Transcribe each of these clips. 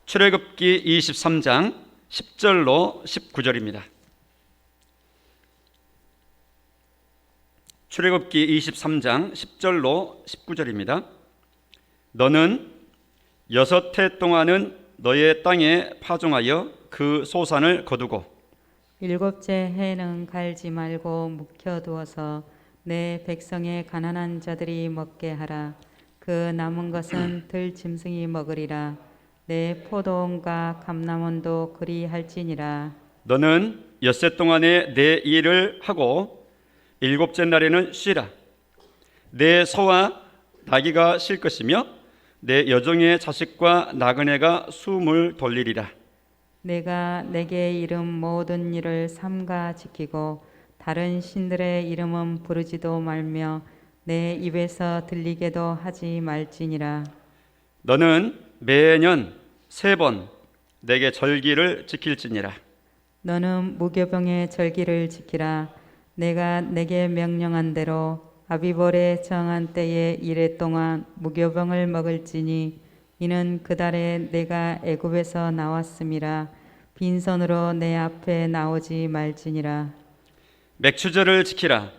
출애굽기 23장 10절로 19절입니다. 출애굽기 23장 10절로 19절입니다. 너는 6해 동안은 너의 땅에 파종하여 그 소산을 거두고 7째 해는 갈지 말고 묵혀두어서 내 백성의 가난한 자들이 먹게 하라. 그 남은 것은 들짐승이 먹으리라. 내 포도원과 감람원도 그리할지니라. 너는 6해 동안에 내 일을 하고 7째 날에는 쉬라. 내 소와 나귀가 쉴 것이며 내 여종의 자식과 나그네가 숨을 돌리리라. 내가 내게 이름 모든 일을 삼가 지키고 다른 신들의 이름은 부르지도 말며 내 입에서 들리게도 하지 말지니라. 너는 매년 3번 내게 절기를 지킬지니라. 너는 무교병의 절기를 지키라. 내가 내게 명령한 대로 아비볼에 정한 때에 이래 동안 무교병을 먹을지니 이는 그 달에 내가 애굽에서 나왔음이라. 빈손으로 내 앞에 나오지 말지니라. 맥추절을 지키라.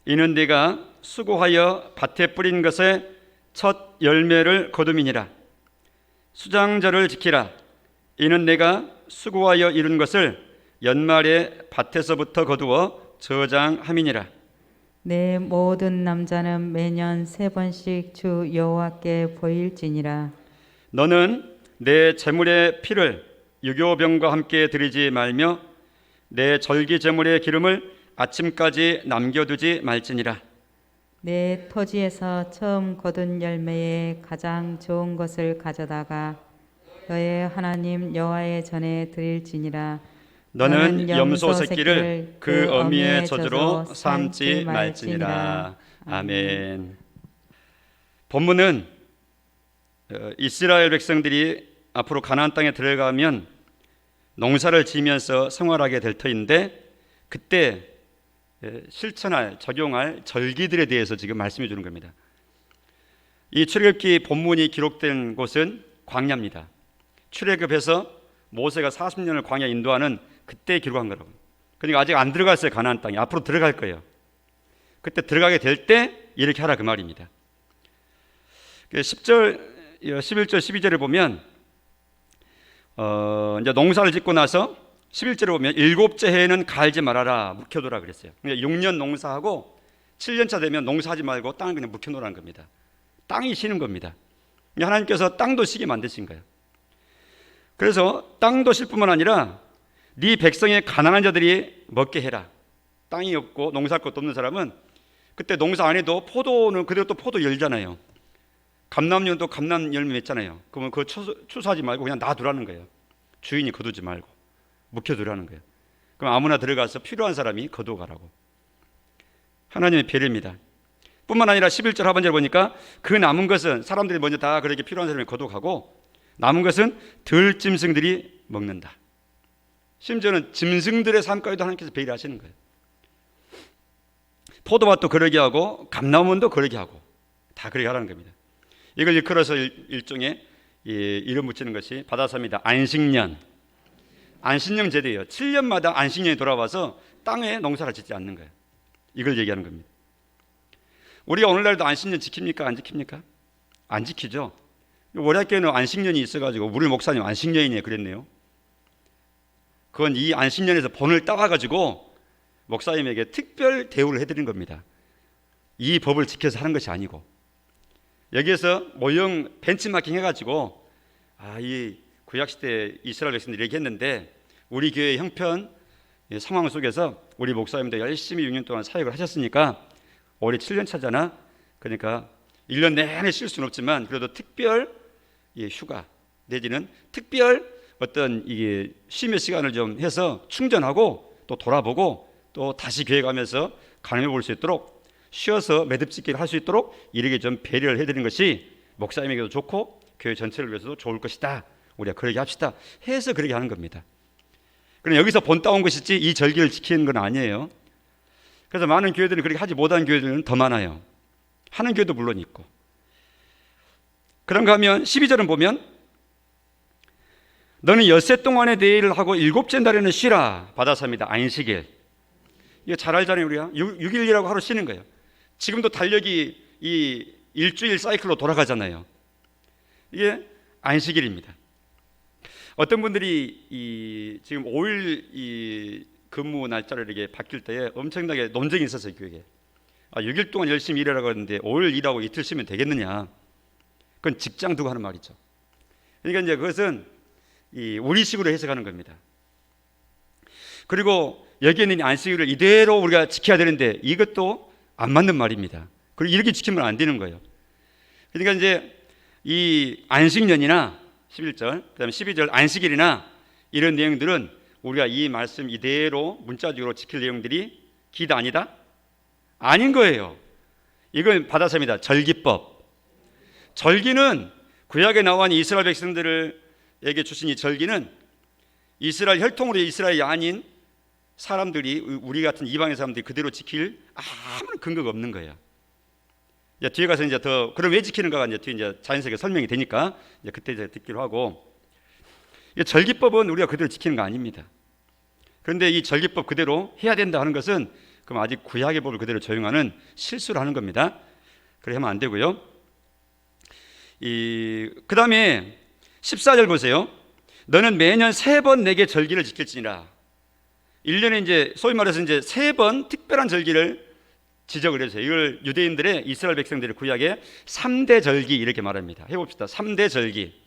이는 네가 수고하여 밭에 뿌린 것의 첫 열매를 거둠이니라. 수장절을 지키라. 이는 내가 수고하여 이룬 것을 연말에 밭에서부터 거두어 저장함이니라. 내 모든 남자는 매년 3번씩 주 여호와께 보일지니라. 너는 내 제물의 피를 유교병과 함께 드리지 말며 내 절기 제물의 기름을 아침까지 남겨두지 말지니라. 내 토지에서 처음 거둔 열매에 가장 좋은 것을 가져다가 너의 하나님 여호와의 전에 드릴지니라. 너는 염소 새끼를 그 어미의 저주로 삼지 말지니라. 아멘. 본문은 이스라엘 백성들이 앞으로 가나안 땅에 들어가면 농사를 지으면서 생활하게 될 터인데 그때 실천할, 적용할 절기들에 대해서 지금 말씀해 주는 겁니다. 이 출애굽기 본문이 기록된 곳은 광야입니다. 출애굽해서 모세가 40년을 광야 인도하는 그때 기록한 거라고. 그러니까 아직 안 들어갔어요. 가나안 땅에. 앞으로 들어갈 거예요. 그때 들어가게 될 때 이렇게 하라 그 말입니다. 10절, 11절, 12절에 보면 이제 농사를 짓고 나서 11절에 보면 7째 해에는 갈지 말아라, 묵혀두라 그랬어요. 그러니까 6년 농사하고 7년차 되면 농사하지 말고 땅을 그냥 묵혀놓으라는 겁니다. 땅이 쉬는 겁니다. 하나님께서 땅도 쉬게 만드신 거예요. 그래서 땅도 쉴 뿐만 아니라 네 백성의 가난한 자들이 먹게 해라. 땅이 없고 농사할 것도 없는 사람은 그때 농사 안 해도 포도는 그대로 또 포도 열잖아요. 감람류도 감람 열매 맺잖아요. 그러면 그거 추수하지 말고 그냥 놔두라는 거예요. 주인이 거두지 말고 묵혀두라는 거예요. 그럼 아무나 들어가서 필요한 사람이 거두어가라고. 하나님의 배려입니다. 뿐만 아니라 11절 하반절 보니까 그 남은 것은 사람들이 먼저 다 그렇게 필요한 사람이 거두어가고 남은 것은 들짐승들이 먹는다. 심지어는 짐승들의 삶까지도 하나님께서 배려하시는 거예요. 포도밭도 그러게 하고 감람원도 그러게 하고 다 그러게 하라는 겁니다. 이걸 일컬어서 일종의 이름 붙이는 것이 바다사입니다. 안식년. 안식년 제도예요. 7년마다 안식년이 돌아와서 땅에 농사를 짓지 않는 거예요. 이걸 얘기하는 겁니다. 우리가 오늘날도 안식년 지킵니까? 안 지킵니까? 안 지키죠. 우리 학교에는 안식년이 있어가지고 우리 목사님 안식년이네 그랬네요. 그건 이 안식년에서 본을 따와가지고 목사님에게 특별 대우를 해드린 겁니다. 이 법을 지켜서 하는 것이 아니고 여기에서 모형 벤치마킹 해가지고 이 구약시대 이스라엘 백성들이 얘기했는데 우리 교회 형편 상황 속에서 우리 목사님도 열심히 6년 동안 사역을 하셨으니까 올해 7년 차잖아. 그러니까 1년 내내 쉴 수는 없지만 그래도 특별 휴가 내지는 특별 어떤 이게 쉼의 시간을 좀 해서 충전하고 또 돌아보고 또 다시 교회 가면서 간험해 볼 수 있도록 쉬어서 매듭짓기를 할 수 있도록 이렇게 좀 배려를 해드리는 것이 목사님에게도 좋고 교회 전체를 위해서도 좋을 것이다. 우리가 그렇게 합시다 해서 그렇게 하는 겁니다. 그럼 여기서 본 따온 것이지 이 절기를 지키는 건 아니에요. 그래서 많은 교회들은 그렇게 하지 못한 교회들은 더 많아요. 하는 교회도 물론 있고. 그런가 하면 12절은 보면 너는 엿새 동안에 내 일을 하고 일곱째 날에는 쉬라. 바다사입니다. 안식일. 이거 잘 알잖아요. 우리가 6일이라고 하루 쉬는 거예요. 지금도 달력이 이 일주일 사이클로 돌아가잖아요. 이게 안식일입니다. 어떤 분들이 지금 5일 이 근무 날짜를 이렇게 바뀔 때에 엄청나게 논쟁이 있었어요. 교육에. 6일 동안 열심히 일하라고 하는데 5일 일하고 이틀 쉬면 되겠느냐. 그건 직장 두고 하는 말이죠. 그러니까 이제 그것은 우리식으로 해석하는 겁니다. 그리고 여기에는 안식일을 이대로 우리가 지켜야 되는데 이것도 안 맞는 말입니다. 그리고 이렇게 지키면 안 되는 거예요. 그러니까 이제 이 안식년이나 11절, 그다음에 12절 안식일이나 이런 내용들은 우리가 이 말씀 이대로 문자적으로 지킬 내용들이 기다 아니다? 아닌 거예요. 이건 바다사입니다. 절기법. 절기는 구약에 나온 이스라엘 백성들에게 주신 이 절기는 이스라엘 혈통으로 이스라엘이 아닌 사람들이, 우리 같은 이방의 사람들이 그대로 지킬 아무런 근거가 없는 거예요. 이제 뒤에 가서 이제 더 그럼 왜 지키는가가 이제 뒤에 이제 자연스럽게 설명이 되니까 이제 그때 이제 듣기로 하고, 이 절기법은 우리가 그대로 지키는 거 아닙니다. 그런데 이 절기법 그대로 해야 된다 하는 것은 그럼 아직 구약의 법을 그대로 적용하는 실수를 하는 겁니다. 그래 하면 안 되고요. 그 다음에 14절 보세요. 너는 매년 3번 내게 절기를 지킬지니라. 1년에 이제 소위 말해서 이제 3번 특별한 절기를 지적을 해주세요. 이걸 유대인들의 이스라엘 백성들의 구약에 3대 절기 이렇게 말합니다. 해봅시다. 3대 절기.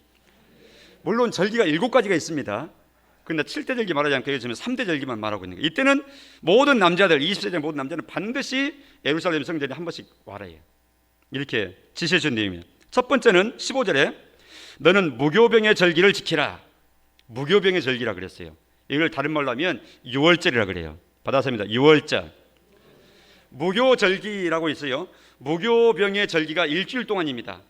물론 절기가 7가지가 있습니다. 그런데 7대 절기 말하지 않고 요즘에 3대 절기만 말하고 있는 거예요. 이때는 모든 남자들, 20세대 모든 남자는 반드시 예루살렘 성전에 한 번씩 와라 해요. 이렇게 지시해 준 내용이에요. 첫 번째는 15절에 너는 무교병의 절기를 지키라. 무교병의 절기라 그랬어요. 이걸 다른 말로 하면 유월절이라 그래요. 받아서입니다. 유월절. 무교절기라고 있어요. 무교병의 절기가 일주일 동안입니다.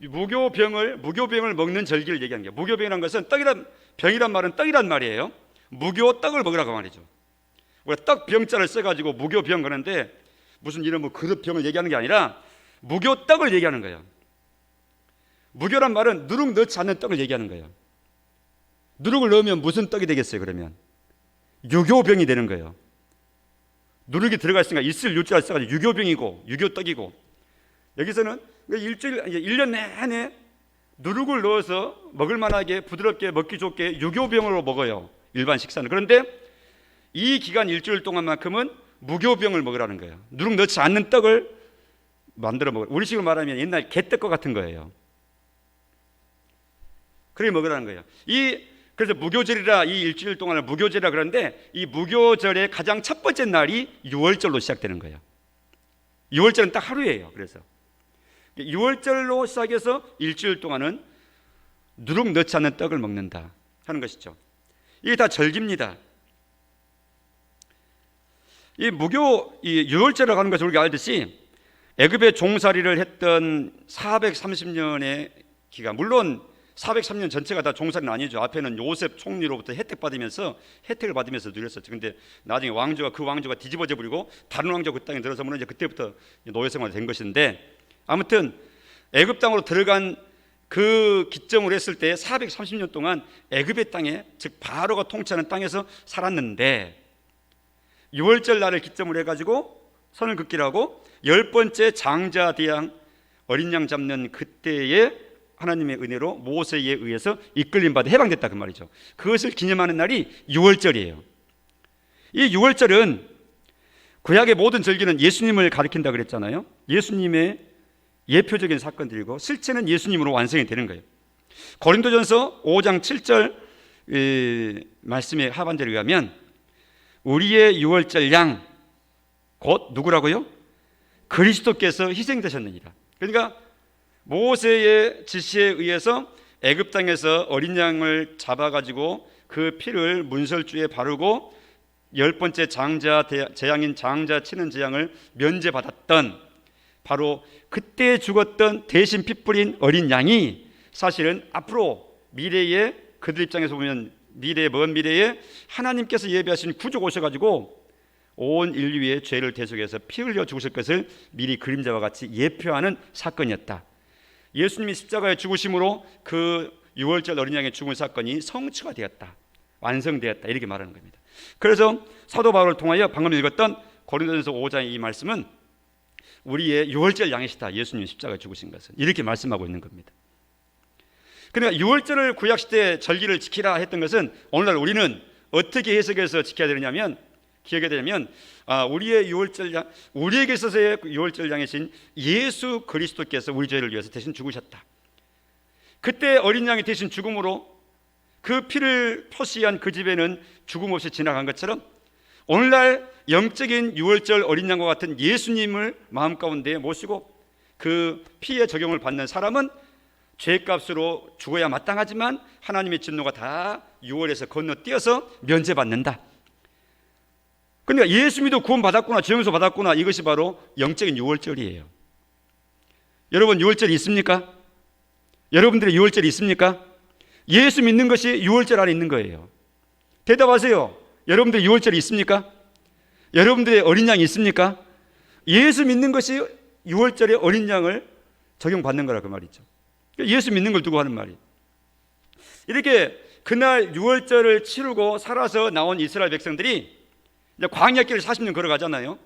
무교병을 먹는 절기를 얘기하는 거예요. 무교병이라는 것은 병이란 말은 떡이란 말이에요. 무교 떡을 먹으라고 말이죠. 우리가 떡 병자를 써가지고 무교병 그러는데 무슨 이런 뭐 그릇 병을 얘기하는 게 아니라 무교 떡을 얘기하는 거예요. 무교란 말은 누룩 넣지 않는 떡을 얘기하는 거예요. 누룩을 넣으면 무슨 떡이 되겠어요? 그러면 유교병이 되는 거예요. 누룩이 들어가 있으니까 있을 유자를 써가지고 유교병이고 유교떡이고, 여기서는 일주일, 1년 내내 누룩을 넣어서 먹을 만하게 부드럽게 먹기 좋게 유교병으로 먹어요. 일반 식사는. 그런데 이 기간 일주일 동안만큼은 무교병을 먹으라는 거예요. 누룩 넣지 않는 떡을 만들어 먹어요. 우리식으로 말하면 옛날 개떡과 같은 거예요. 그렇게 먹으라는 거예요. 그래서 무교절이라, 이 일주일 동안을 무교절이라 그러는데, 이 무교절의 가장 첫 번째 날이 유월절로 시작되는 거예요. 유월절은 딱 하루예요. 그래서 유월절로 시작해서 일주일 동안은 누룩 넣지 않는 떡을 먹는다 하는 것이죠. 이게 다 절기입니다. 이 유월절이라고 하는 것을 우리가 알듯이 애굽에 종살이를 했던 430년의 기간, 물론 403년 전체가 다 종살이는 아니죠. 앞에는 요셉 총리로부터 혜택을 받으면서 누렸었죠. 근데 나중에 그 왕조가 뒤집어져 버리고 다른 왕조가 그 땅에 들어서면 이제 그때부터 노예 생활이 된 것인데, 아무튼 애굽 땅으로 들어간 그 기점으로 했을 때 430년 동안 애굽의 땅에, 즉 바로가 통치하는 땅에서 살았는데, 6월절 날을 기점으로 해가지고 선을 긋기라고 10번째 장자대양 어린 양 잡는 그때에 하나님의 은혜로 모세에 의해서 이끌림 받아 해방됐다 그 말이죠. 그것을 기념하는 날이 6월절이에요. 이 6월절은 구약의 모든 절기는 예수님을 가리킨다 그랬잖아요. 예수님의 예표적인 사건들이고 실체는 예수님으로 완성이 되는 거예요. 고린도전서 5장 7절 말씀의 하반절에 의하면 우리의 6월절 양 곧 누구라고요? 그리스도께서 희생되셨느니라. 그러니까 모세의 지시에 의해서 애굽 땅에서 어린 양을 잡아가지고 그 피를 문설주에 바르고 10번째 재앙인 장자 치는 재앙을 면제받았던, 바로 그때 죽었던 대신 피 뿌린 어린 양이 사실은 앞으로 미래에, 그들 입장에서 보면 먼 미래에 하나님께서 예비하신 구주 오셔가지고 온 인류의 죄를 대속해서 피 흘려 죽으실 것을 미리 그림자와 같이 예표하는 사건이었다. 예수님이 십자가에 죽으심으로 그 유월절 어린 양의 죽음 사건이 성취가 되었다, 완성되었다, 이렇게 말하는 겁니다. 그래서 사도 바울을 통하여 방금 읽었던 고린도전서 5장의 이 말씀은 우리의 유월절 양이시다, 예수님이 십자가에 죽으신 것은, 이렇게 말씀하고 있는 겁니다. 그러니까 유월절을 구약시대 절기를 지키라 했던 것은 오늘날 우리는 어떻게 해석해서 지켜야 되느냐면, 기억해야 되냐면, 우리의 유월절 양, 우리에게 있어서의 유월절 양이신 예수 그리스도께서 우리 죄를 위해서 대신 죽으셨다. 그때 어린 양이 대신 죽음으로 그 피를 표시한 그 집에는 죽음 없이 지나간 것처럼, 오늘날 영적인 유월절 어린 양과 같은 예수님을 마음 가운데 모시고 그 피의 적용을 받는 사람은 죄값으로 죽어야 마땅하지만 하나님의 진노가 다 유월에서 건너뛰어서 면제받는다. 그러니까 예수 믿어 구원 받았구나, 죄용서 받았구나, 이것이 바로 영적인 유월절이에요. 여러분, 유월절이 있습니까? 여러분들의 유월절이 있습니까? 예수 믿는 것이 유월절 안에 있는 거예요. 대답하세요. 여러분들의 유월절이 있습니까? 여러분들의 어린 양이 있습니까? 예수 믿는 것이 유월절의 어린 양을 적용받는 거라, 그 말이죠. 예수 믿는 걸 두고 하는 말이. 이렇게 그날 유월절을 치르고 살아서 나온 이스라엘 백성들이 이제 광야길을 40년 걸어가잖아요.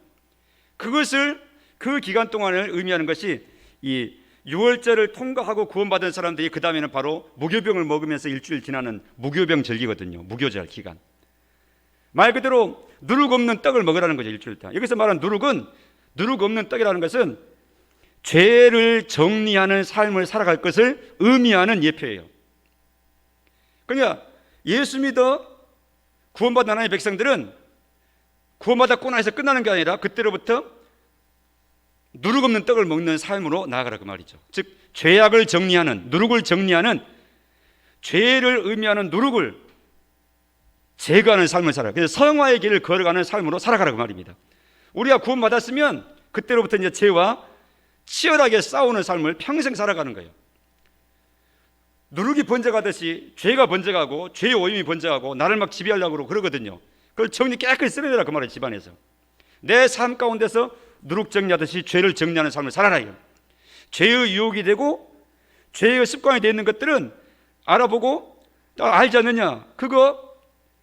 그것을, 그 기간 동안을 의미하는 것이 이 유월절을 통과하고 구원받은 사람들이 그 다음에는 바로 무교병을 먹으면서 일주일 지나는 무교병 절기거든요. 무교절 기간. 말 그대로 누룩 없는 떡을 먹으라는 거죠, 일주일 동안. 여기서 말하는 누룩은, 누룩 없는 떡이라는 것은 죄를 정리하는 삶을 살아갈 것을 의미하는 예표예요. 그러니까 예수 믿어 구원받은 하나님의 백성들은 구원받았구나 해서 끝나는 게 아니라 그때로부터 누룩 없는 떡을 먹는 삶으로 나아가라, 그 말이죠. 즉 죄악을 정리하는, 누룩을 정리하는, 죄를 의미하는 누룩을 제거하는 삶을 살아라. 그래서 성화의 길을 걸어가는 삶으로 살아가라, 그 말입니다. 우리가 구원받았으면 그때로부터 이제 죄와 치열하게 싸우는 삶을 평생 살아가는 거예요. 누룩이 번져가듯이 죄가 번져가고 죄의 오염이 번져가고 나를 막 지배하려고 그러거든요. 그걸 정리 깨끗이 쓰러내라, 그 말이에요. 집안에서 내 삶 가운데서 누룩 정리하듯이 죄를 정리하는 삶을 살아라. 죄의 유혹이 되고 죄의 습관이 되어 있는 것들은 알아보고 알지 않느냐, 그거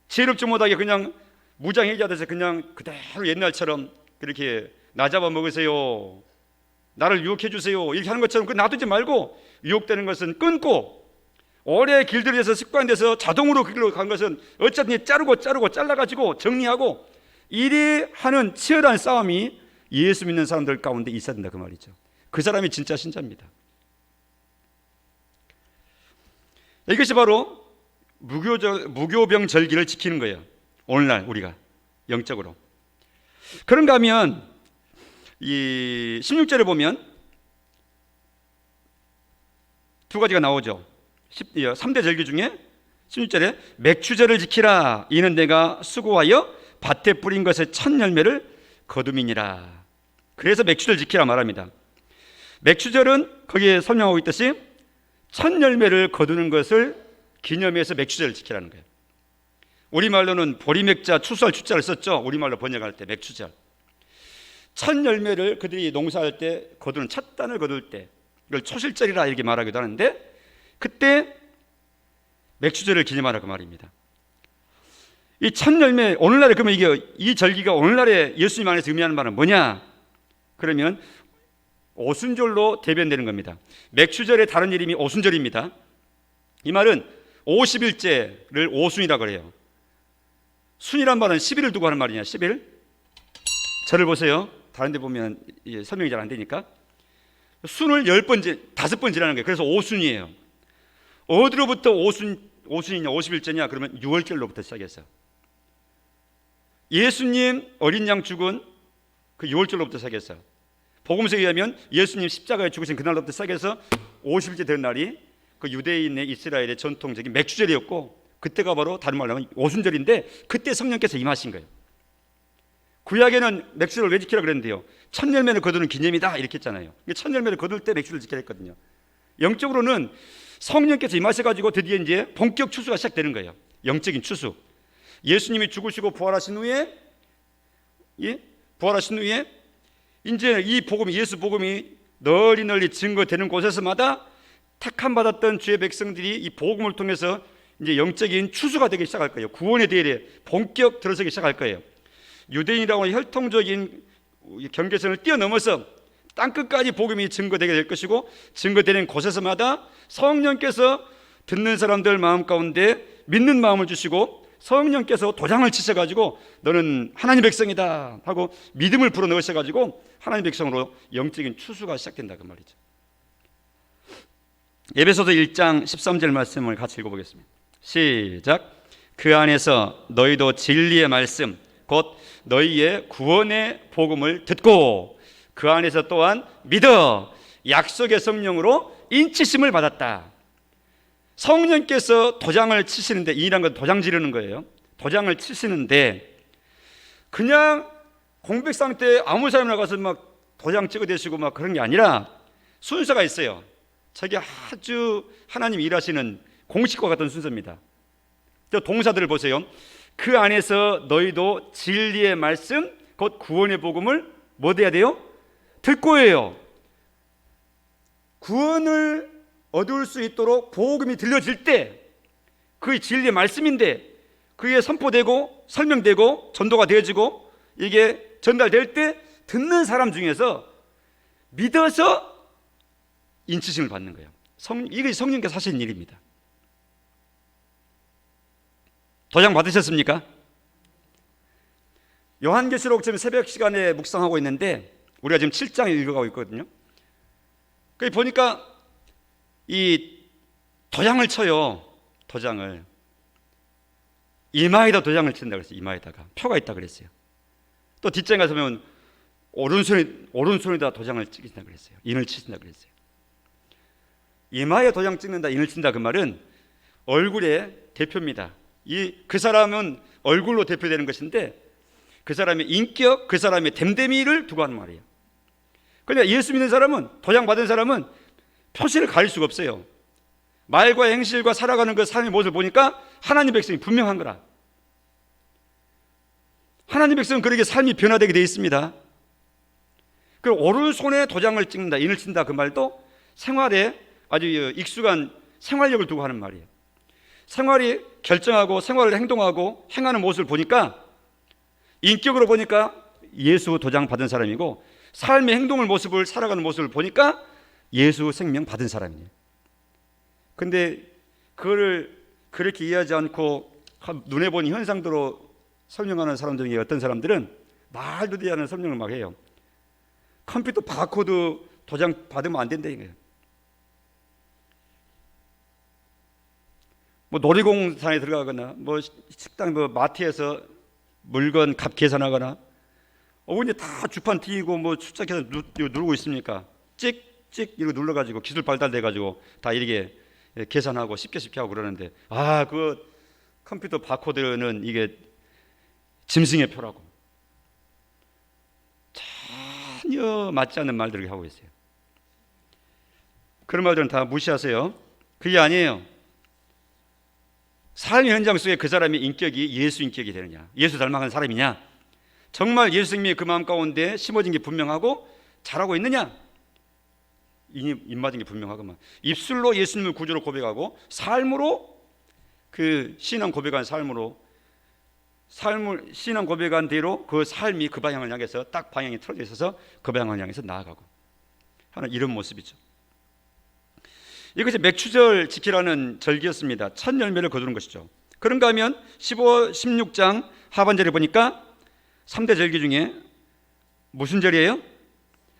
죄롭지 못하게 그냥 무장해제하듯이 그냥 그대로 옛날처럼 그렇게 나 잡아 먹으세요, 나를 유혹해 주세요, 이렇게 하는 것처럼 놔두지 말고, 유혹되는 것은 끊고, 오래 길들여서 습관돼서 자동으로 그 길로 간 것은 어쨌든 자르고 잘라가지고 정리하고, 이리 하는 치열한 싸움이 예수 믿는 사람들 가운데 있어야 된다, 그 말이죠. 그 사람이 진짜 신자입니다. 이것이 바로 무교병 절기를 지키는 거예요, 오늘날 우리가 영적으로. 그런가 하면 이 16절에 보면 두 가지가 나오죠. 3대 절기 중에 16절에 맥추절을 지키라, 이는 내가 수고하여 밭에 뿌린 것의 첫 열매를 거둠이니라. 그래서 맥추절 지키라 말합니다. 맥추절은 거기에 설명하고 있듯이 첫 열매를 거두는 것을 기념해서 맥추절을 지키라는 거예요. 우리말로는 보리맥자, 추수할 추자를 썼죠. 우리말로 번역할 때 맥추절. 첫 열매를 그들이 농사할 때 거두는, 첫 단을 거둘 때, 이걸 초실절이라 이렇게 말하기도 하는데, 그때 맥추절을 기념하라, 그 말입니다. 이 첫 열매, 오늘날에, 그러면 이게, 이 절기가 오늘날에 예수님 안에서 의미하는 말은 뭐냐? 그러면 오순절로 대변되는 겁니다. 맥추절의 다른 이름이 오순절입니다. 이 말은 50일째를 오순이라고 그래요. 순이란 말은 10일을 두고 하는 말이냐, 10일. 저를 보세요. 다른 데 보면 설명이 잘 안 되니까. 순을 10번, 5번 지나는 거예요. 그래서 오순이에요. 어디로부터 오순이냐, 50일째냐? 그러면 6월절로부터 시작해서 예수님 어린 양 죽은 그 6월절로부터 시작해서, 복음서에 의하면 예수님 십자가에 죽으신 그날로부터 시작해서 50일째 된 날이 그 유대인의, 이스라엘의 전통적인 맥추절이었고, 그때가 바로 다른 말로 하면 오순절인데, 그때 성령께서 임하신 거예요. 구약에는 맥추절을 왜 지키라 그랬는데요, 첫 열매를 거두는 기념이다 이렇게 했잖아요. 첫 열매를 거둘 때 맥추절을 지키라 했거든요. 영적으로는 성령께서 임하셔가지고 드디어 이제 본격 추수가 시작되는 거예요. 영적인 추수. 예수님이 죽으시고 부활하신 후에, 이제 이 복음이, 예수 복음이 널리 증거되는 곳에서마다 택함 받았던 주의 백성들이 이 복음을 통해서 이제 영적인 추수가 되기 시작할 거예요. 구원의 대열에 본격 들어서기 시작할 거예요. 유대인이라고 하는 혈통적인 경계선을 뛰어넘어서 땅끝까지 복음이 증거되게 될 것이고, 증거되는 곳에서마다 성령께서 듣는 사람들 마음 가운데 믿는 마음을 주시고, 성령께서 도장을 치셔가지고 너는 하나님 백성이다 하고 믿음을 불어넣으셔가지고 하나님 백성으로 영적인 추수가 시작된다, 그 말이죠. 에베소서 1장 13절 말씀을 같이 읽어보겠습니다. 시작. 그 안에서 너희도 진리의 말씀 곧 너희의 구원의 복음을 듣고 그 안에서 또한 믿어 약속의 성령으로 인치심을 받았다. 성령께서 도장을 치시는데, 이란 건 도장 지르는 거예요. 도장을 치시는데 그냥 공백상 때 아무 사람이나 가서 막 도장 찍어대시고 막 그런 게 아니라 순서가 있어요. 저게 아주 하나님 일하시는 공식과 같은 순서입니다. 저 동사들을 보세요. 그 안에서 너희도 진리의 말씀 곧 구원의 복음을 뭐 돼야 돼요? 듣고 해요. 구원을 얻을 수 있도록 복음이 들려질 때 그게 진리의 말씀인데 그게 선포되고 설명되고 전도가 되어지고 이게 전달될 때 듣는 사람 중에서 믿어서 인치심을 받는 거예요. 이게 성령께서 하시는 일입니다. 도장 받으셨습니까? 요한계시록 지금 새벽 시간에 묵상하고 있는데 우리가 지금 7장을 읽어가고 있거든요. 거기 보니까 이 도장을 쳐요. 도장을 이마에다 도장을 친다 그랬어요. 이마에다가 표가 있다 그랬어요. 또 뒷장에 가서 보면 오른손에다 도장을 찍힌다 그랬어요. 인을 치신다 그랬어요. 이마에 도장 찍는다, 인을 친다, 그 말은 얼굴의 대표입니다. 그 사람은 얼굴로 대표되는 것인데 그 사람의 인격, 그 사람의 됨됨이를 두고 하는 말이에요. 그러니까 예수 믿는 사람은, 도장 받은 사람은 표시를 가릴 수가 없어요. 말과 행실과 살아가는 그 삶의 모습을 보니까 하나님 백성이 분명한 거라. 하나님 백성은 그렇게 삶이 변화되게 되어 있습니다. 그리고 오른손에 도장을 찍는다, 인을 친다, 그 말도 생활에 아주 익숙한 생활력을 두고 하는 말이에요. 생활이 결정하고 생활을 행동하고 행하는 모습을 보니까 인격으로 보니까 예수 도장 받은 사람이고, 삶의 행동을 모습을 살아가는 모습을 보니까 예수 생명 받은 사람이에요. 근데 그거를 그렇게 이해하지 않고 눈에 보니 현상대로 설명하는 사람들 중에 어떤 사람들은 말도 되지 않은 설명을 막 해요. 컴퓨터 바코드 도장 받으면 안 된다 이거예요. 뭐 놀이공원에 들어가거나 뭐 식당 뭐 마트에서 물건 값 계산하거나 근데 다 주판 튀기고 뭐 숫자 계산 누르고 있습니까? 찍찍 이거 눌러가지고 기술 발달돼가지고 다 이렇게 계산하고 쉽게 하고 그러는데 그 컴퓨터 바코드는 이게 짐승의 표라고 전혀 맞지 않는 말들을 하고 있어요. 그런 말들은 다 무시하세요. 그게 아니에요. 삶의 현장 속에 그 사람의 인격이 예수 인격이 되느냐, 예수 닮아가는 사람이냐, 정말 예수님이 그 마음 가운데 심어진 게 분명하고 잘하고 있느냐, 입 맞은 게 분명하고만 입술로 예수님을 구주로 고백하고 삶으로 그 신앙 고백한 삶으로 신앙 고백한 대로 그 삶이 그 방향을 향해서 딱 방향이 틀어져 있어서 그 방향을 향해서 나아가고 하는 이런 모습이죠. 이것이 맥추절 지키라는 절기였습니다. 첫 열매를 거두는 것이죠. 그런가 하면 16장 하반절에 보니까 3대 절기 중에 무슨 절이에요?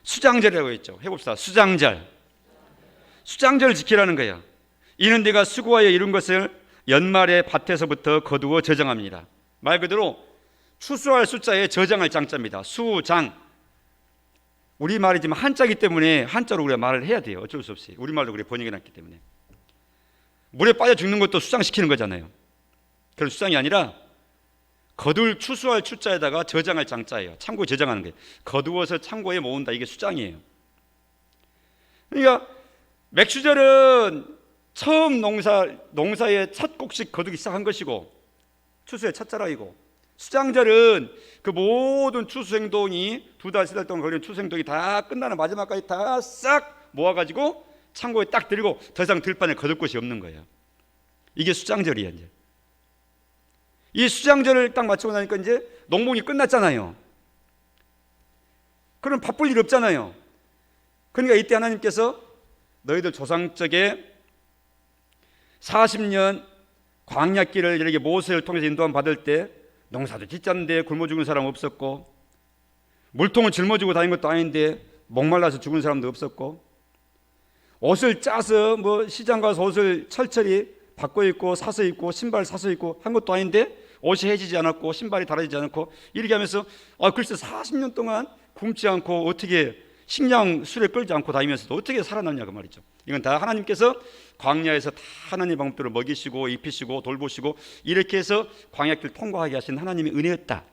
수장절이라고 했죠. 해봅시다. 수장절. 수장절을 지키라는 거예요. 이는 네가 수고하여 이룬 것을 연말에 밭에서부터 거두어 저장합니다. 말 그대로 추수할 숫자에 저장할 장자입니다. 수장. 우리말이지만 한자이기 때문에 한자로 우리가 말을 해야 돼요. 어쩔 수 없이. 우리말로 그래 번역해 놨기 때문에. 물에 빠져 죽는 것도 수장시키는 거잖아요. 그런 수장이 아니라 거둘 추수할 추자에다가 저장할 장자예요. 창고에 저장하는 거예요. 거두어서 창고에 모은다. 이게 수장이에요. 그러니까 맥추절은 처음 농사의 첫 곡식 거두기 시작한 것이고 추수의 첫자락이고, 수장절은 그 모든 추수 행동이 2달, 3달 동안 걸리는 추수 행동이 다 끝나는 마지막까지 다 싹 모아가지고 창고에 딱 들고 더 이상 들판에 거둘 곳이 없는 거예요. 이게 수장절이에요. 이제 이 수장절을 딱 마치고 나니까 이제 농목이 끝났잖아요. 그럼 바쁠 일 없잖아요. 그러니까 이때 하나님께서 너희들 조상 쪽에 40년 광야길을 이렇게 모세를 통해서 인도함 받을 때 농사도 짓자는데 굶어 죽은 사람 없었고, 물통을 짊어지고 다닌 것도 아닌데 목말라서 죽은 사람도 없었고, 옷을 짜서 뭐 시장 가서 옷을 철철이 바꿔 입고 사서 입고 신발 사서 입고 한 것도 아닌데 옷이 해지지 않았고 신발이 달아지지 않고, 이렇게 하면서 글쎄 40년 동안 굶지 않고 어떻게 식량 수레 끌지 않고 다니면서도 어떻게 살아남냐고 말이죠. 이건 다 하나님께서 광야에서 다 하나님의 방법대로 먹이시고 입히시고 돌보시고 이렇게 해서 광야길 통과하게 하신 하나님의 은혜였다.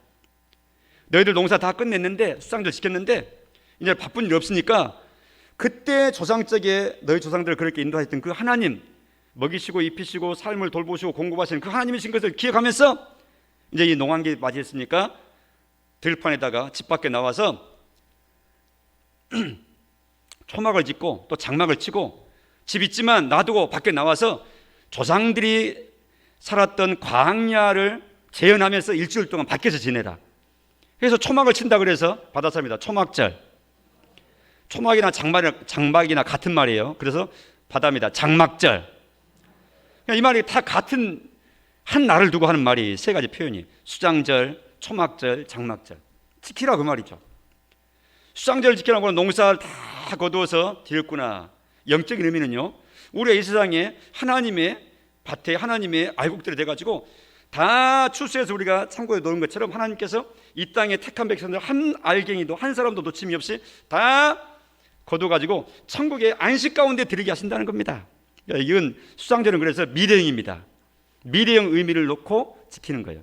너희들 농사 다 끝냈는데 수장절 지켰는데 이제 바쁜 일 없으니까 그때 조상적에 너희 조상들을 그렇게 인도하셨던 그 하나님, 먹이시고 입히시고 삶을 돌보시고 공급하시는 그 하나님이신 것을 기억하면서 이제 이 농한기 맞이했으니까 들판에다가 집 밖에 나와서 초막을 짓고 또 장막을 치고, 집 있지만 놔두고 밖에 나와서 조상들이 살았던 광야를 재현하면서 일주일 동안 밖에서 지내라. 그래서 초막을 친다 그래서 바다사입니다. 초막절. 초막이나 장막이나 같은 말이에요. 그래서 바다입니다. 장막절. 이 말이 다 같은 한 날을 두고 하는 말이 세 가지 표현이 수장절, 초막절, 장막절. 지키라 그 말이죠. 수장절을 지키라고 하는 농사를 다 거두어서 드렸구나. 영적인 의미는요, 우리가 이 세상에 하나님의 밭에 하나님의 알곡들이 돼가지고 다 출세해서 우리가 창고에 놓은 것처럼 하나님께서 이 땅에 택한 백성들 한 알갱이도 한 사람도 놓침이 없이 다 거둬가지고 천국의 안식 가운데 들이게 하신다는 겁니다. 이건 수장절은 그래서 미래형입니다. 미래형 의미를 놓고 지키는 거예요.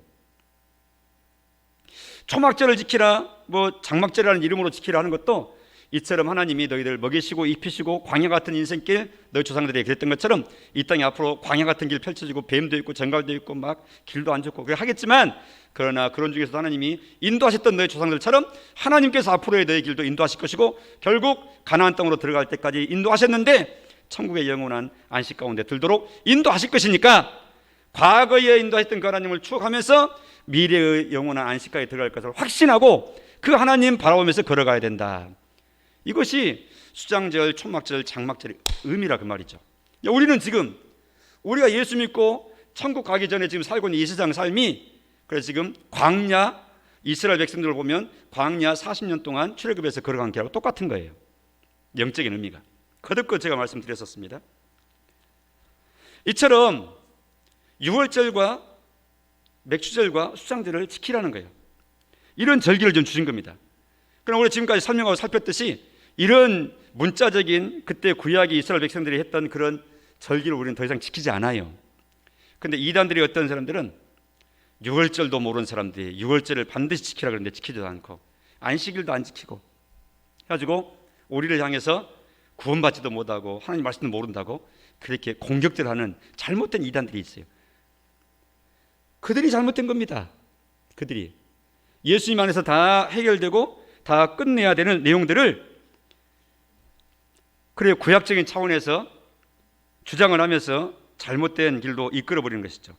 초막절을 지키라, 뭐 장막절이라는 이름으로 지키라 하는 것도 이처럼 하나님이 너희들 먹이시고 입히시고 광야 같은 인생길 너희 조상들에게 그랬던 것처럼 이 땅에 앞으로 광야 같은 길 펼쳐지고 뱀도 있고 정갈도 있고 막 길도 안 좋고 그래 하겠지만, 그러나 그런 중에서도 하나님이 인도하셨던 너희 조상들처럼 하나님께서 앞으로의 너희 길도 인도하실 것이고 결국 가나안 땅으로 들어갈 때까지 인도하셨는데 천국의 영원한 안식 가운데 들도록 인도하실 것이니까 과거에 인도하셨던 그 하나님을 추억하면서 미래의 영원한 안식가에 들어갈 것을 확신하고 그 하나님 바라보면서 걸어가야 된다. 이것이 수장절, 초막절, 장막절의 의미라 그 말이죠. 우리는 지금 우리가 예수 믿고 천국 가기 전에 지금 살고 있는 이 세상 삶이, 그래서 지금 광야, 이스라엘 백성들을 보면 광야 40년 동안 출애굽에서 걸어간 길하고 똑같은 거예요. 영적인 의미가. 거듭 제가 말씀드렸었습니다. 이처럼 유월절과 맥주절과 수장절을 지키라는 거예요. 이런 절기를 좀 주신 겁니다. 그럼 우리 지금까지 설명하고 살폈듯이 이런 문자적인 그때 구약의 이스라엘 백성들이 했던 그런 절기를 우리는 더 이상 지키지 않아요. 그런데 이단들이 어떤 사람들은 유월절도 모르는 사람들이 유월절을 반드시 지키라 그러는데 지키지도 않고 안식일도 안 지키고 해가지고 우리를 향해서 구원받지도 못하고 하나님 말씀도 모른다고 그렇게 공격들하는 잘못된 이단들이 있어요. 그들이 잘못된 겁니다. 그들이 예수님 안에서 다 해결되고 다 끝내야 되는 내용들을 그래 구약적인 차원에서 주장을 하면서 잘못된 길로 이끌어버리는 것이죠.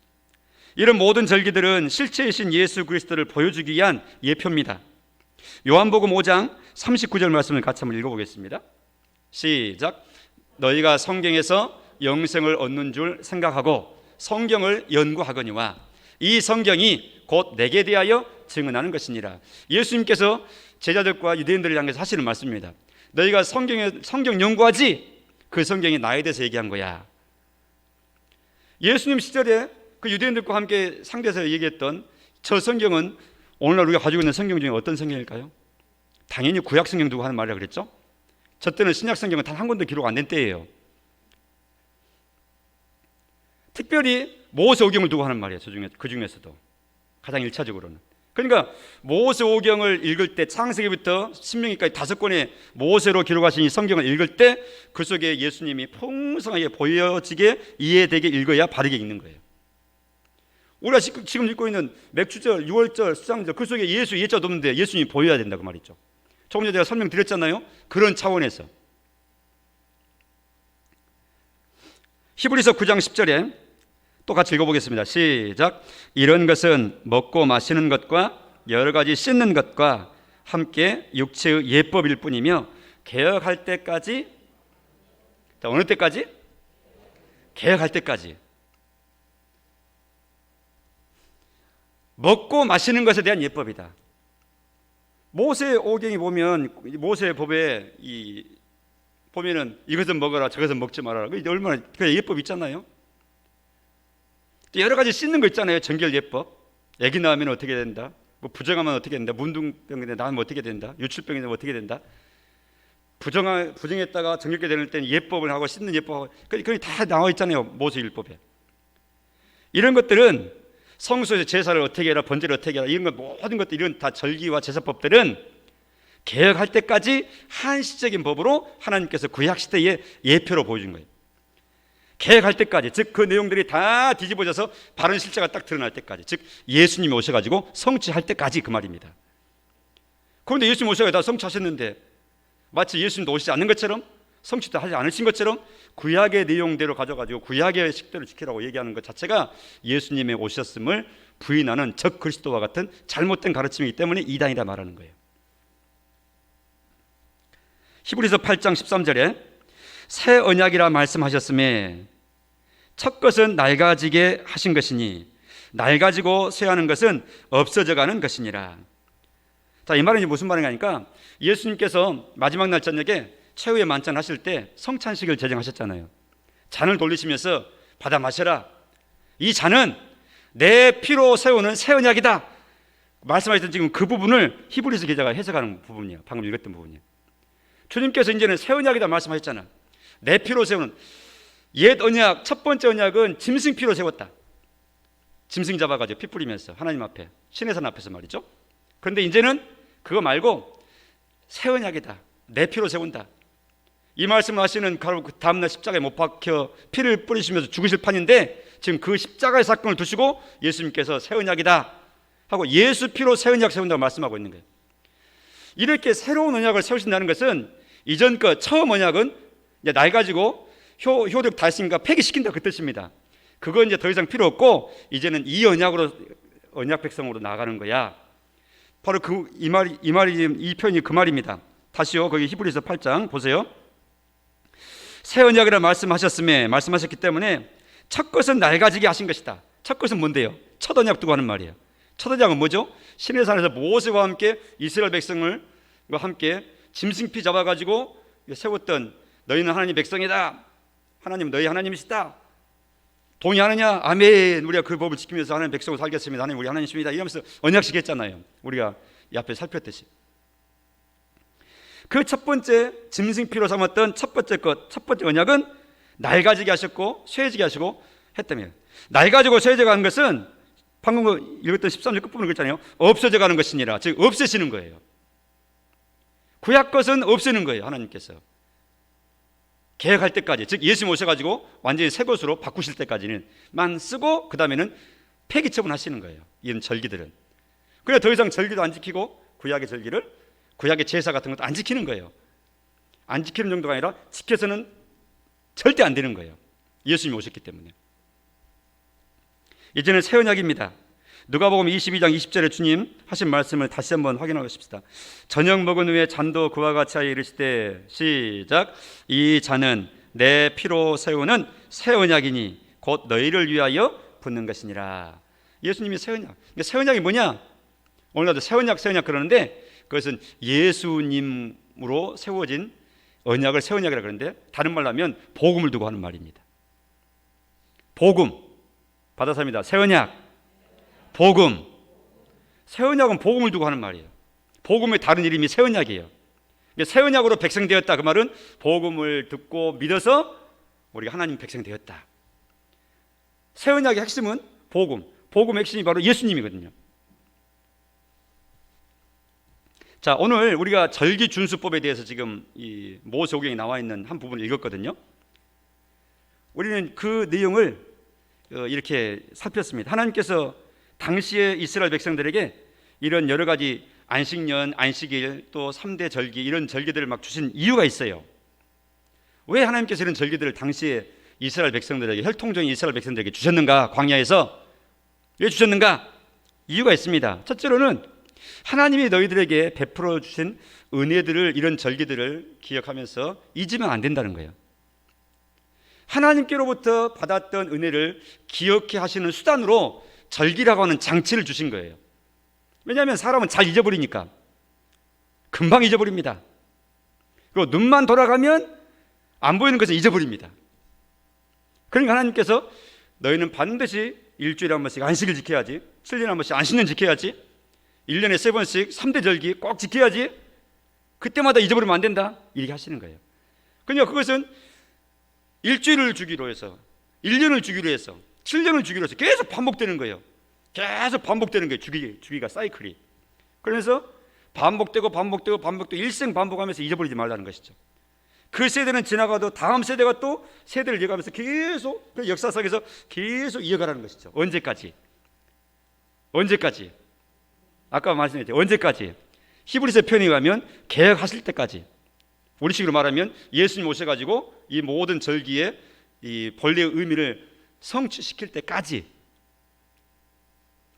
이런 모든 절기들은 실체이신 예수 그리스도를 보여주기 위한 예표입니다. 요한복음 5장 39절 말씀을 같이 한번 읽어보겠습니다. 시작. 너희가 성경에서 영생을 얻는 줄 생각하고 성경을 연구하거니와 이 성경이 곧 내게 대하여 증언하는 것이니라. 예수님께서 제자들과 유대인들을 향해서 하시는 말씀입니다. 너희가 성경 연구하지? 그 성경이 나에 대해서 얘기한 거야. 예수님 시절에 그 유대인들과 함께 상대해서 얘기했던 저 성경은 오늘날 우리가 가지고 있는 성경 중에 어떤 성경일까요? 당연히 구약 성경 두고 하는 말이라 그랬죠. 저 때는 신약 성경은 단 한 권도 기록 안 된 때예요. 특별히 모세오경을 두고 하는 말이에요. 그 중에서도 가장 1차적으로는. 그러니까 모세오경을 읽을 때 창세기부터 신명기까지 5권의 모세로 기록하신 이 성경을 읽을 때 그 속에 예수님이 풍성하게 보여지게 이해되게 읽어야 바르게 읽는 거예요. 우리가 지금 읽고 있는 맥주절, 유월절, 수장절 그 속에 예수 예자도 없는데 예수님이 보여야 된다 그 말이죠. 조금 전에 제가 설명드렸잖아요. 그런 차원에서 히브리서 9장 10절에 또 같이 읽어보겠습니다. 시작. 이런 것은 먹고 마시는 것과 여러 가지 씻는 것과 함께 육체의 예법일 뿐이며 개혁할 때까지, 자, 어느 때까지? 개혁할 때까지. 먹고 마시는 것에 대한 예법이다. 모세 오경이 보면, 모세 법에 보면은 이것은 먹어라 저것은 먹지 말아라, 그 얼마나 그 예법 있잖아요. 또 여러 가지 씻는 거 있잖아요. 정결 예법. 아기 낳으면 어떻게 된다, 뭐 부정하면 어떻게 된다, 문둥병인데 낳으면 어떻게 된다, 유출병이 되면 어떻게 된다, 부정했다가 정결게 되는 때는 예법을 하고 씻는 예법하고, 그게 다 나와 있잖아요, 모세율법에. 이런 것들은 성소에서 제사를 어떻게 해라, 번제를 어떻게 해라, 이런 것 모든 것들, 이런 다 절기와 제사법들은 개혁할 때까지 한시적인 법으로 하나님께서 구약 시대의 예표로 보여준 거예요. 개혁할 때까지, 즉 그 내용들이 다 뒤집어져서 바른 실체가 딱 드러날 때까지, 즉 예수님이 오셔가지고 성취할 때까지, 그 말입니다. 그런데 예수님 오셔서 다 성취하셨는데 마치 예수님도 오시지 않는 것처럼, 성취도 하지 않으신 것처럼 구약의 내용대로 가져가지고 구약의 식대로 지키라고 얘기하는 것 자체가 예수님의 오셨음을 부인하는 적 그리스도와 같은 잘못된 가르침이기 때문에 이단이다 말하는 거예요. 히브리서 8장 13절에 새 언약이라 말씀하셨음에 첫 것은 낡아지게 하신 것이니 낡아지고 쇠하는 것은 없어져 가는 것이니라. 자, 이 말은 무슨 말인가? 예수님께서 마지막 날 저녁에 최후의 만찬 하실 때 성찬식을 제정하셨잖아요. 잔을 돌리시면서 받아 마셔라, 이 잔은 내 피로 세우는 새 언약이다 말씀하셨던 지금 그 부분을 히브리서 기자가 해석하는 부분이에요. 방금 읽었던 부분이에요. 주님께서 이제는 새 언약이다 말씀하셨잖아. 내 피로 세우는, 옛 언약, 첫 번째 언약은 짐승 피로 세웠다. 짐승 잡아가지고 피 뿌리면서 하나님 앞에, 신의 산 앞에서 말이죠. 그런데 이제는 그거 말고 새 언약이다, 내 피로 세운다, 이 말씀을 하시는 바로 그 다음날 십자가에 못 박혀 피를 뿌리시면서 죽으실 판인데, 지금 그 십자가의 사건을 두시고 예수님께서 새 언약이다 하고 예수 피로 새 언약 세운다고 말씀하고 있는 거예요. 이렇게 새로운 언약을 세우신다는 것은 이전 거 처음 언약은 이제 낡아지고 효력 달성과 폐기시킨다, 그 뜻입니다. 그건 이제 더 이상 필요 없고 이제는 이 언약으로, 언약 백성으로 나가는 거야. 바로 이 말이 이 표현이 그 말입니다. 다시요, 거기 히브리서 8장 보세요. 새 언약이라 말씀하셨기 때문에 첫 것은 낡아지게 하신 것이다. 첫 것은 뭔데요? 첫 언약 두고 하는 말이에요. 첫 언약은 뭐죠? 시내 산에서 모세와 함께 이스라엘 백성을 함께 짐승피 잡아가지고 세웠던, 너희는 하나님 백성이다, 하나님 너희 하나님이시다, 동의하느냐? 아멘. 우리가 그 법을 지키면서 하나님 백성으로 살겠습니다. 하나님 우리 하나님이십니다. 이러면서 언약식 했잖아요. 우리가 이 앞에 살폈듯이. 그 첫 번째 짐승피로 삼았던 첫 번째 언약은 낡아지게 하셨고 쇠해지게 하시고 했다며. 낡아지고 쇠해져 가는 것은 방금 읽었던 13절 끝부분을 그랬잖아요. 없어져 가는 것이니라. 즉 없애시는 거예요. 구약 것은 없애는 거예요. 하나님께서 개혁할 때까지, 즉 예수님 오셔가지고 완전히 새 것으로 바꾸실 때까지는만 쓰고 그 다음에는 폐기 처분하시는 거예요. 이런 절기들은. 그래 더 이상 절기도 안 지키고 구약의 절기를, 구약의 제사 같은 것도 안 지키는 거예요. 안 지키는 정도가 아니라 지켜서는 절대 안 되는 거예요. 예수님이 오셨기 때문에. 이제는 새 언약입니다. 누가복음 22장 20절에 주님 하신 말씀을 다시 한번 확인하고 싶습니다. 저녁 먹은 후에 잔도 그와 같이 하여 이르시되, 시작. 이 잔은 내 피로 세우는 새 언약이니 곧 너희를 위하여 붓는 것이니라. 예수님이 새 언약. 새 언약이 뭐냐? 오늘날도 새 언약 그러는데 그것은 예수님으로 세워진 언약을 새 언약이라 그러는데, 다른 말로 하면 복음을 두고 하는 말입니다. 복음 받아서입니다. 새 언약, 복음. 새 언약은 복음을 두고 하는 말이에요. 복음의 다른 이름이 새 언약이에요. 새 언약으로 백성되었다, 그 말은 복음을 듣고 믿어서 우리가 하나님 백성 되었다. 새 언약의 핵심은 복음, 복음의 핵심이 바로 예수님이거든요. 자, 오늘 우리가 절기 준수법에 대해서 지금 이 모세오경에 나와 있는 한 부분을 읽었거든요. 우리는 그 내용을 이렇게 살폈습니다. 하나님께서 당시의 이스라엘 백성들에게 이런 여러 가지 안식년, 안식일, 또 3대 절기, 이런 절기들을 막 주신 이유가 있어요. 왜 하나님께서 이런 절기들을 당시에 이스라엘 백성들에게, 혈통적인 이스라엘 백성들에게 주셨는가? 광야에서 왜 주셨는가? 이유가 있습니다. 첫째로는 하나님이 너희들에게 베풀어 주신 은혜들을, 이런 절기들을 기억하면서 잊으면 안 된다는 거예요. 하나님께로부터 받았던 은혜를 기억해 하시는 수단으로 절기라고 하는 장치를 주신 거예요. 왜냐하면 사람은 잘 잊어버리니까. 금방 잊어버립니다. 그리고 눈만 돌아가면 안 보이는 것을 잊어버립니다. 그러니까 하나님께서 너희는 반드시 일주일에 한 번씩 안식을 지켜야지, 7년에 한 번씩 안식년 지켜야지, 1년에 3번씩 3대 절기 꼭 지켜야지, 그때마다 잊어버리면 안 된다, 이렇게 하시는 거예요. 그러니까 그것은 일주일을 주기로 해서, 1년을 주기로 해서, 7년을 주기로 해서 계속 반복되는 거예요. 계속 반복되는 거예요. 주기가 사이클이. 그러면서 반복되고 일생 반복하면서 잊어버리지 말라는 것이죠. 그 세대는 지나가도 다음 세대가 또 세대를 이어가면서 계속 그 역사상에서 계속 이어가라는 것이죠. 언제까지? 아까 말씀드렸죠. 언제까지? 히브리서 편에 가면 계약하실 때까지. 우리식으로 말하면 예수님 오셔가지고 이 모든 절기에 이 본래의 의미를 성취시킬 때까지.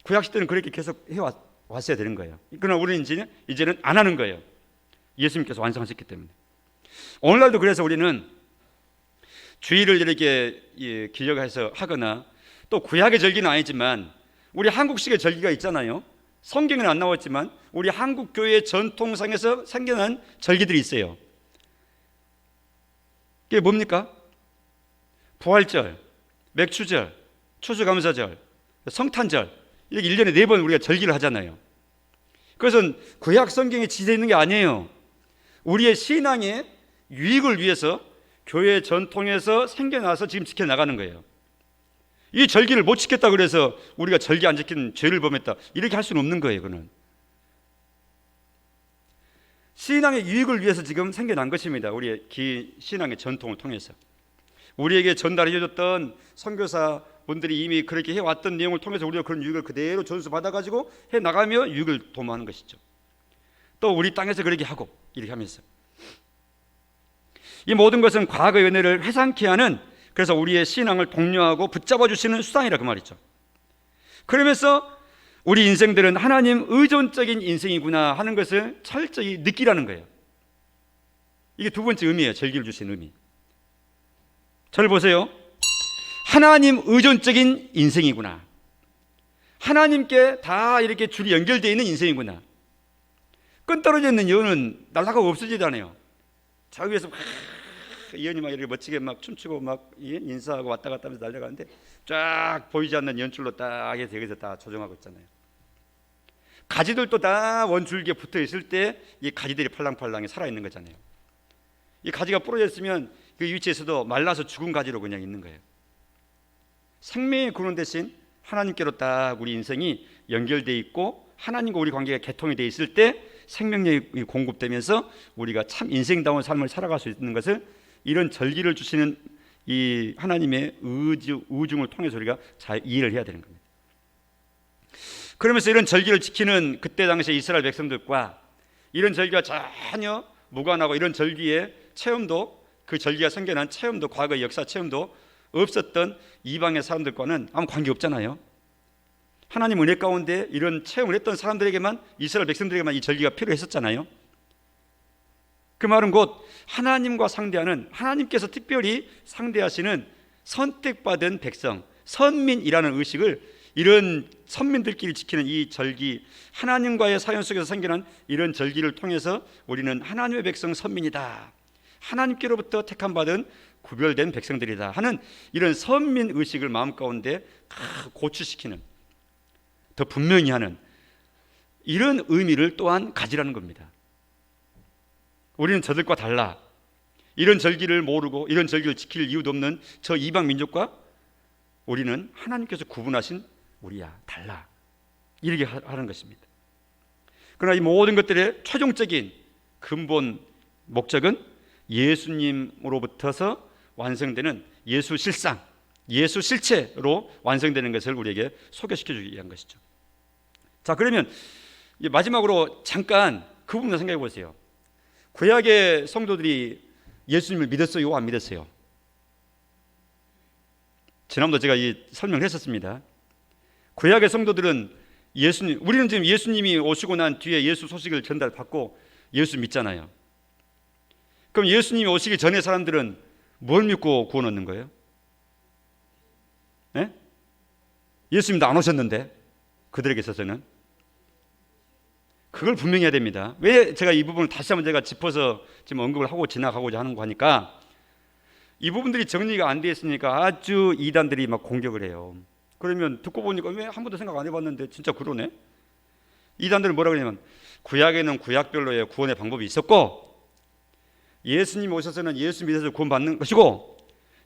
구약 시대는 그렇게 계속 해왔어야 되는 거예요. 그러나 우리는 이제는 안 하는 거예요. 예수님께서 완성하셨기 때문에. 오늘날도 그래서 우리는 주일을 이렇게 기억해서 하거나, 또 구약의 절기는 아니지만 우리 한국식의 절기가 있잖아요. 성경에는 안 나왔지만 우리 한국 교회의 전통상에서 생겨난 절기들이 있어요. 그게 뭡니까? 부활절, 맥추절, 추수감사절, 성탄절, 이렇게 1년에 4번 우리가 절기를 하잖아요. 그것은 구약 성경에 지정되어 있는 게 아니에요. 우리의 신앙의 유익을 위해서 교회 전통에서 생겨나서 지금 지켜나가는 거예요. 이 절기를 못 지켰다 그래서 우리가 절기 안 지킨 죄를 범했다, 이렇게 할 수는 없는 거예요. 그는 신앙의 유익을 위해서 지금 생겨난 것입니다. 우리의 신앙의 전통을 통해서 우리에게 전달해 줬던 선교사분들이 이미 그렇게 해왔던 내용을 통해서 우리가 그런 유익을 그대로 전수받아가지고 해나가며 유익을 도모하는 것이죠. 또 우리 땅에서 그렇게 하고 이렇게 하면서 이 모든 것은 과거의 은혜를 회상케 하는, 그래서 우리의 신앙을 독려하고 붙잡아 주시는 수단이라 그 말이죠. 그러면서 우리 인생들은 하나님 의존적인 인생이구나 하는 것을 철저히 느끼라는 거예요. 이게 두 번째 의미예요. 절기를 주신 의미. 저를 보세요. 하나님 의존적인 인생이구나. 하나님께 다 이렇게 줄이 연결되어 있는 인생이구나. 끈 떨어져 있는 여우는 날아가고 없어지지 않아요. 저 위에서 막 예언이 막 이렇게 멋지게 막 춤추고 막 인사하고 왔다 갔다 하면서 날아가는데 쫙 보이지 않는 연줄로 딱 해서 여기서 다 조정하고 있잖아요. 가지들도 다 원줄기에 붙어 있을 때 이 가지들이 팔랑팔랑이 살아있는 거잖아요. 이 가지가 부러져 있으면 그 위치에서도 말라서 죽은 가지로 그냥 있는 거예요. 생명의 근원 대신 하나님께로 딱 우리 인생이 연결되어 있고 하나님과 우리 관계가 개통이 되어 있을 때 생명력이 공급되면서 우리가 참 인생다운 삶을 살아갈 수 있는 것을, 이런 절기를 주시는 이 하나님의 의중을 통해서 우리가 잘 이해를 해야 되는 겁니다. 그러면서 이런 절기를 지키는 그때 당시에 이스라엘 백성들과 이런 절기가 전혀 무관하고 이런 절기의 체험도, 그 절기가 생겨난 체험도, 과거의 역사 체험도 없었던 이방의 사람들과는 아무 관계 없잖아요. 하나님 은혜 가운데 이런 체험을 했던 사람들에게만, 이스라엘 백성들에게만 이 절기가 필요했었잖아요. 그 말은 곧 하나님과 상대하는, 하나님께서 특별히 상대하시는 선택받은 백성, 선민이라는 의식을, 이런 선민들끼리 지키는 이 절기, 하나님과의 사연 속에서 생겨난 이런 절기를 통해서 우리는 하나님의 백성 선민이다, 하나님께로부터 택함받은 구별된 백성들이다 하는 이런 선민 의식을 마음 가운데 고취시키는, 더 분명히 하는 이런 의미를 또한 가지라는 겁니다. 우리는 저들과 달라. 이런 절기를 모르고 이런 절기를 지킬 이유도 없는 저 이방 민족과 우리는 하나님께서 구분하신 우리야, 달라, 이렇게 하는 것입니다. 그러나 이 모든 것들의 최종적인 근본 목적은 예수님으로부터서 완성되는 예수 실상, 예수 실체로 완성되는 것을 우리에게 소개시켜주기 위한 것이죠. 자, 그러면 마지막으로 잠깐 그 부분을 생각해 보세요. 구약의 성도들이 예수님을 믿었어요, 안 믿었어요? 지난번도 제가 이 설명을 했었습니다. 구약의 성도들은 우리는 지금 예수님이 오시고 난 뒤에 예수 소식을 전달받고 예수 믿잖아요. 그럼 예수님이 오시기 전에 사람들은 뭘 믿고 구원 얻는 거예요? 네? 예수님도 안 오셨는데 그들에게 있어서는 그걸 분명히 해야 됩니다. 왜 제가 이 부분을 다시 한번 제가 짚어서 지금 언급을 하고 지나가고자 하는 거 하니까 이 부분들이 정리가 안 돼 있으니까 아주 이단들이 막 공격을 해요. 그러면 듣고 보니까 왜 한 번도 생각 안 해봤는데 진짜 그러네. 이단들은 뭐라 그러냐면 구약에는 구약별로의 구원의 방법이 있었고 예수님 오셔서는 예수 믿어서 구원 받는 것이고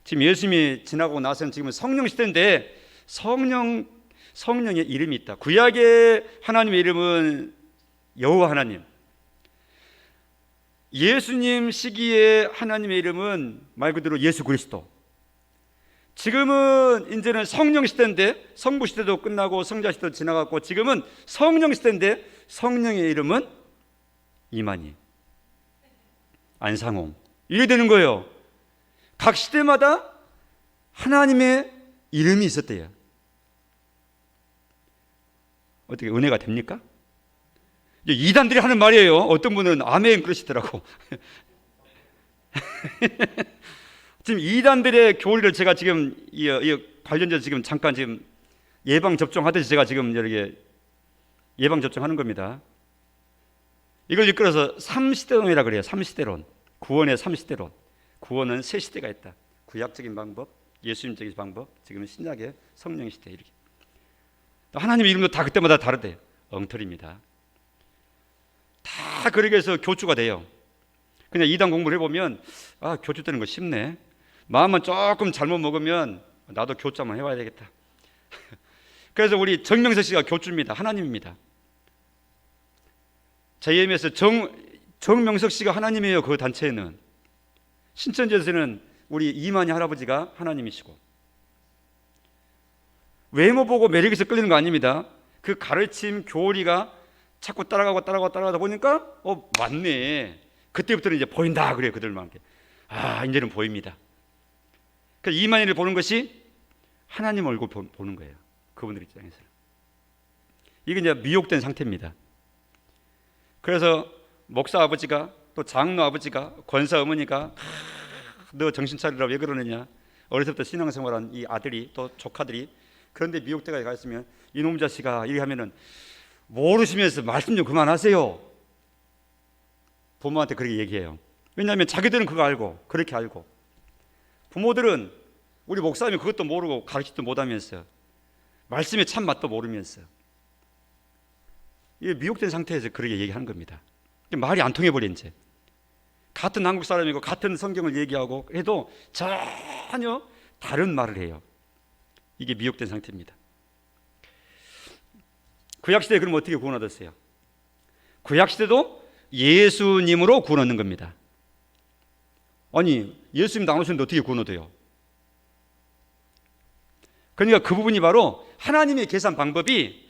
지금 예수님이 지나고 나서는 지금은 성령 시대인데 성령의 이름이 있다. 구약의 하나님의 이름은 여호와 하나님, 예수님 시기의 하나님의 이름은 말 그대로 예수 그리스도. 지금은 이제는 성령 시대인데 성부 시대도 끝나고 성자 시대도 지나갔고 지금은 성령 시대인데 성령의 이름은 이만희, 안상홍 이래 되는 거예요. 각 시대마다 하나님의 이름이 있었대요. 어떻게 은혜가 됩니까? 이단들이 하는 말이에요. 어떤 분은 아멘 그러시더라고. 지금 이단들의 교리를 제가 지금 이 관련돼서 지금 잠깐 지금 예방 접종하듯이 제가 지금 이렇게 예방 접종하는 겁니다. 이걸 이끌어서 3시대론이라 그래요. 3시대론. 구원의 3시대론. 구원은 세 시대가 있다. 구약적인 방법, 예수님적인 방법, 지금 신약의 성령 시대 이렇게. 하나님의 이름도 다 그때마다 다르대요. 엉터리입니다. 다 그렇게 해서 교주가 돼요. 그냥 이단 공부를 해보면 교주 되는 거 쉽네. 마음만 조금 잘못 먹으면 나도 교주 한번 해봐야 되겠다. 그래서 우리 정명석 씨가 교주입니다. 하나님입니다. JM에서 정명석 씨가 하나님이에요. 그 단체에는. 신천지에서는 우리 이만희 할아버지가 하나님이시고 외모 보고 매력에서 끌리는 거 아닙니다. 그 가르침 교리가 자꾸 따라가다 보니까 맞네. 그때부터는 이제 보인다 그래요. 그들만 이제는 보입니다. 그러니까 이만희를 보는 것이 하나님 얼굴 보는 거예요. 그분들 입장에서는 이게 이제 미혹된 상태입니다. 그래서 목사 아버지가 또 장로 아버지가 권사 어머니가 너 정신 차리라 왜 그러느냐. 어렸을 때 신앙생활한 이 아들이 또 조카들이 그런데 미혹대가 가 있으면 이놈 자식아 이렇게 하면은 모르시면서 말씀 좀 그만하세요. 부모한테 그렇게 얘기해요. 왜냐하면 자기들은 그거 알고 그렇게 알고 부모들은 우리 목사님이 그것도 모르고 가르치지도 못하면서 말씀의 참 맛도 모르면서 이 미혹된 상태에서 그렇게 얘기하는 겁니다. 말이 안 통해버려. 이제 같은 한국 사람이고 같은 성경을 얘기하고 해도 전혀 다른 말을 해요. 이게 미혹된 상태입니다. 구약시대에 그럼 어떻게 구원 얻었어요? 구약시대도 예수님으로 구원 얻는 겁니다. 아니 예수님 나오셨는데 어떻게 구원 얻어요? 그러니까 그 부분이 바로 하나님의 계산 방법이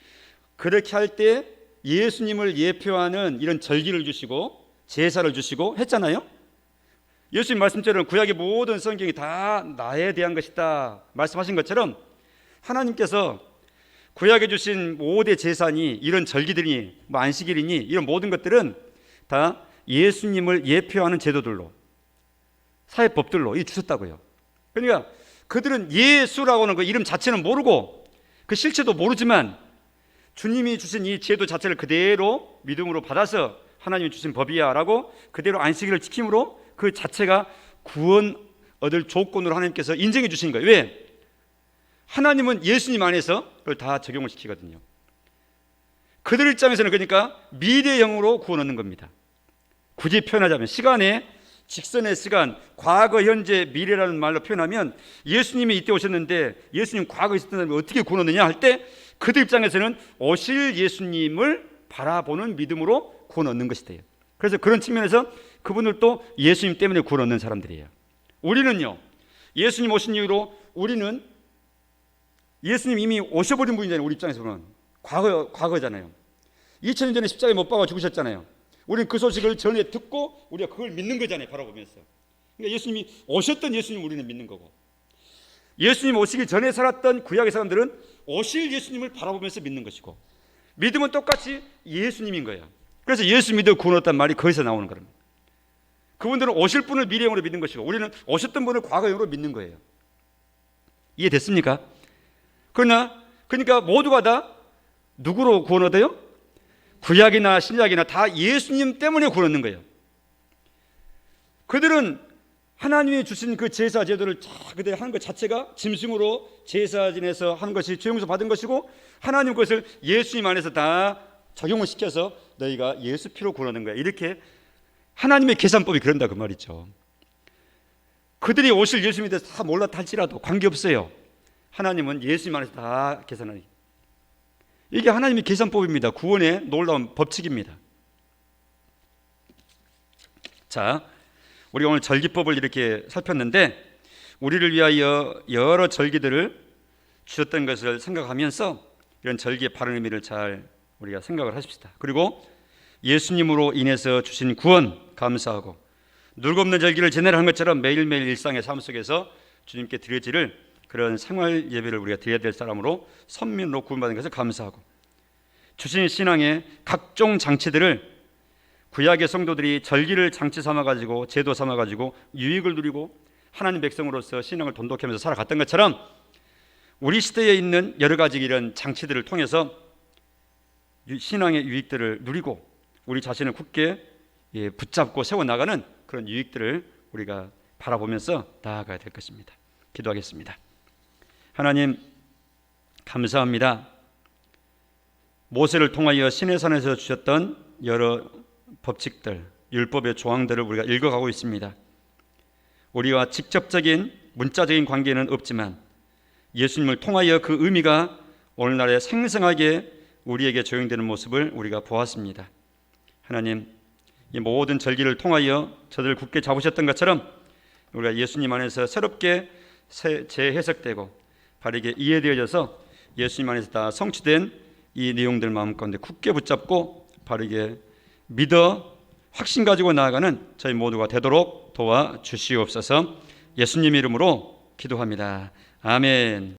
그렇게 할 때 예수님을 예표하는 이런 절기를 주시고 제사를 주시고 했잖아요. 예수님 말씀처럼 구약의 모든 성경이 다 나에 대한 것이다 말씀하신 것처럼 하나님께서 구약에 주신 5대 제사니 이런 절기들이 안식일이니 이런 모든 것들은 다 예수님을 예표하는 제도들로 사회법들로 주셨다고요. 그러니까 그들은 예수라고 하는 그 이름 자체는 모르고 그 실체도 모르지만 주님이 주신 이 제도 자체를 그대로 믿음으로 받아서 하나님이 주신 법이야 라고 그대로 안식일을 지킴으로 그 자체가 구원 얻을 조건으로 하나님께서 인정해 주신 거예요. 왜? 하나님은 예수님 안에서 그걸 다 적용을 시키거든요. 그들 입장에서는 그러니까 미래형으로 구원 얻는 겁니다. 굳이 표현하자면 시간에 직선의 시간, 과거, 현재, 미래라는 말로 표현하면 예수님이 이때 오셨는데 예수님 과거에 있었던 사람이 어떻게 구원 얻느냐 할 때 그들 입장에서는 오실 예수님을 바라보는 믿음으로 구원 얻는 것이 돼요. 그래서 그런 측면에서 그분들도 예수님 때문에 구원 얻는 사람들이에요. 우리는요, 예수님 오신 이후로 우리는 예수님 이미 오셔버린 분이잖아요. 우리 입장에서는 과거잖아요. 2000년 전에 십자가에 못 박아 죽으셨잖아요. 우리는 그 소식을 전에 듣고 우리가 그걸 믿는 거잖아요. 바라보면서. 그러니까 예수님이 오셨던 예수님 우리는 믿는 거고 예수님 오시기 전에 살았던 구약의 사람들은 오실 예수님을 바라보면서 믿는 것이고, 믿음은 똑같이 예수님인 거예요. 그래서 예수 믿어 구원 얻었단 말이 거기서 나오는 겁니다. 그분들은 오실 분을 미래형으로 믿는 것이고, 우리는 오셨던 분을 과거형으로 믿는 거예요. 이해됐습니까? 그러니까 모두가 다 누구로 구원 얻어요? 구약이나 신약이나 다 예수님 때문에 구원 얻는 거예요. 그들은 하나님이 주신 그 제사 제도를 그대로 하는 것 자체가 짐승으로 제사 지내서 하는 것이 죄 용서 받은 것이고, 하나님 것을 예수님 안에서 다 적용을 시켜서 너희가 예수 피로 구원 얻는 거야. 이렇게 하나님의 계산법이 그런다 그 말이죠. 그들이 오실 예수님에 대해서 다 몰랐다 할지라도 관계없어요. 하나님은 예수님 안에서 다 계산하니, 이게 하나님의 계산법입니다. 구원의 놀라운 법칙입니다. 자, 우리가 오늘 절기법을 이렇게 살폈는데, 우리를 위하여 여러 절기들을 주셨던 것을 생각하면서 이런 절기의 바른 의미를 잘 우리가 생각을 하십시다. 그리고 예수님으로 인해서 주신 구원 감사하고, 눌겁는 절기를 지내라 한 것처럼 매일매일 일상의 삶 속에서 주님께 드려지를 그런 생활 예배를 우리가 드려야 될 사람으로 선민으로 구원받은 것을 감사하고, 주신 신앙의 각종 장치들을 구약의 성도들이 절기를 장치 삼아가지고 제도 삼아가지고 유익을 누리고 하나님 백성으로서 신앙을 돈독하면서 살아갔던 것처럼, 우리 시대에 있는 여러 가지 이런 장치들을 통해서 신앙의 유익들을 누리고 우리 자신을 굳게 붙잡고 세워나가는 그런 유익들을 우리가 바라보면서 나아가야 될 것입니다. 기도하겠습니다. 하나님 감사합니다. 모세를 통하여 시내산에서 주셨던 여러 법칙들, 율법의 조항들을 우리가 읽어가고 있습니다. 우리와 직접적인 문자적인 관계는 없지만 예수님을 통하여 그 의미가 오늘날에 생생하게 우리에게 적용되는 모습을 우리가 보았습니다. 하나님, 이 모든 절기를 통하여 저들을 굳게 잡으셨던 것처럼 우리가 예수님 안에서 새롭게 재해석되고 바르게 이해되어져서 예수님 안에서 다 성취된 이 내용들 마음 가운데 굳게 붙잡고 바르게 믿어 확신 가지고 나아가는 저희 모두가 되도록 도와주시옵소서. 예수님 이름으로 기도합니다. 아멘.